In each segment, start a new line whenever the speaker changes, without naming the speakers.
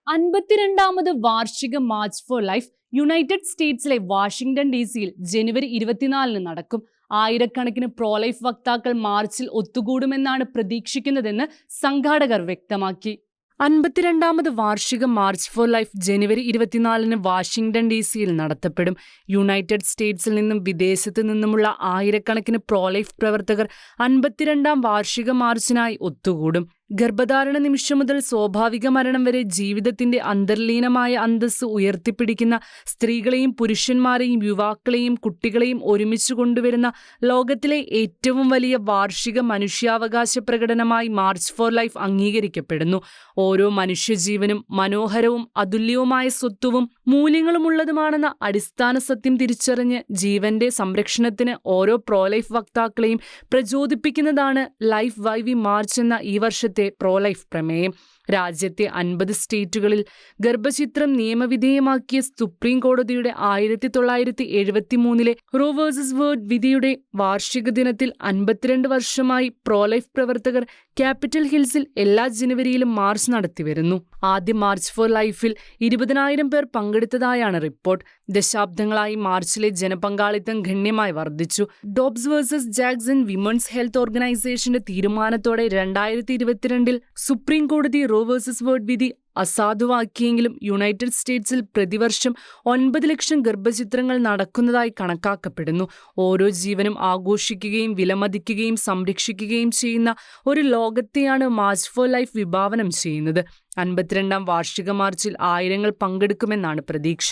52ാമത് വാർഷിക March for Life United സ്റ്റേറ്റ്സിലെ Washington DC-യിൽ ജനുവരി 24-ന് നടക്കും. ആയിരക്കണക്കിന് പ്രോലൈഫ് വക്താക്കൾ മാർച്ചിൽ ഒത്തുകൂടുമെന്നാണ് പ്രതീക്ഷിക്കുന്നതെന്ന് സംഘാടകർ വ്യക്തമാക്കി. 52ാമത് വാർഷിക മാർച്ച് ഫോർ ലൈഫ് ജനുവരി 24-ന് വാഷിംഗ്ടൺ DC-യിൽ നടത്തപ്പെടും. യുണൈറ്റഡ് സ്റ്റേറ്റ്സിൽ നിന്നും വിദേശത്തു നിന്നുമുള്ള ആയിരക്കണക്കിന് പ്രോലൈഫ് പ്രവർത്തകർ 52ാം വാർഷിക മാർച്ചിനായി ഒത്തുകൂടും. ഗർഭധാരണ നിമിഷം മുതൽ സ്വാഭാവിക മരണം വരെ ജീവിതത്തിന്റെ അന്തർലീനമായ അന്തസ്സ് ഉയർത്തിപ്പിടിക്കുന്ന സ്ത്രീകളെയും പുരുഷന്മാരെയും യുവാക്കളെയും കുട്ടികളെയും ഒരുമിച്ച് കൊണ്ടുവരുന്ന ലോകത്തിലെ ഏറ്റവും വലിയ വാർഷിക മനുഷ്യാവകാശ പ്രകടനമായി മാർച്ച് ഫോർ ലൈഫ് അംഗീകരിക്കപ്പെടുന്നു. ഓരോ മനുഷ്യജീവനും മനോഹരവും അതുല്യവുമായ സ്വത്വവും മൂല്യങ്ങളുമുള്ളതുമാണെന്ന അടിസ്ഥാന സത്യം തിരിച്ചറിഞ്ഞ് ജീവന്റെ സംരക്ഷണത്തിന് ഓരോ പ്രോലൈഫ് വക്താക്കളെയും പ്രചോദിപ്പിക്കുന്നതാണ് ലൈഫ് വൈ വി മാർച്ച് എന്ന ഈ വർഷത്തെ പ്രോലൈഫ് പ്രമേയം. രാജ്യത്തെ 50 സ്റ്റേറ്റുകളിൽ ഗർഭചിത്രം നിയമവിധേയമാക്കിയ സുപ്രീം കോടതിയുടെ 1973-ലെ റോ വേഴ്സസ് വേഡ് വിധിയുടെ വാർഷിക ദിനത്തിൽ 52 വർഷമായി പ്രോലൈഫ് പ്രവർത്തകർ ക്യാപിറ്റൽ ഹിൽസിൽ എല്ലാ ജനുവരിയിലും മാർച്ച് നടത്തിവരുന്നു. ആദ്യ മാർച്ച് ഫോർ ലൈഫിൽ 20,000 പേർ പങ്കെടുത്തതായാണ് റിപ്പോർട്ട്. ദശാബ്ദങ്ങളായി മാർച്ചിലെ ജനപങ്കാളിത്തം ഗണ്യമായി വർദ്ധിച്ചു. ഡോബ്സ് വേഴ്സസ് ജാക്സൺ വിമൻസ് ഹെൽത്ത് ഓർഗനൈസേഷന്റെ തീരുമാനത്തോടെ 2022-ൽ സുപ്രീം കോടതി റോ വേഴ്സസ് വേഡ് വിധി അസാധുവാക്കിയെങ്കിലും യുണൈറ്റഡ് സ്റ്റേറ്റ്സിൽ പ്രതിവർഷം 9 ലക്ഷം ഗർഭചിത്രങ്ങൾ നടക്കുന്നതായി കണക്കാക്കപ്പെടുന്നു. ഓരോ ജീവനും ആഘോഷിക്കുകയും വിലമതിക്കുകയും സംരക്ഷിക്കുകയും ചെയ്യുന്ന ഒരു ലോകത്തെയാണ് മാർച്ച് ഫോർ ലൈഫ് വിഭാവനം ചെയ്യുന്നത്. 52ാം വാർഷിക മാർച്ചിൽ ആയിരങ്ങൾ പങ്കെടുക്കുമെന്നാണ് പ്രതീക്ഷ.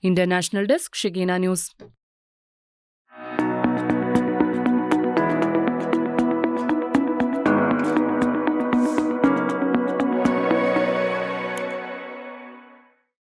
International desk, Shekinah news.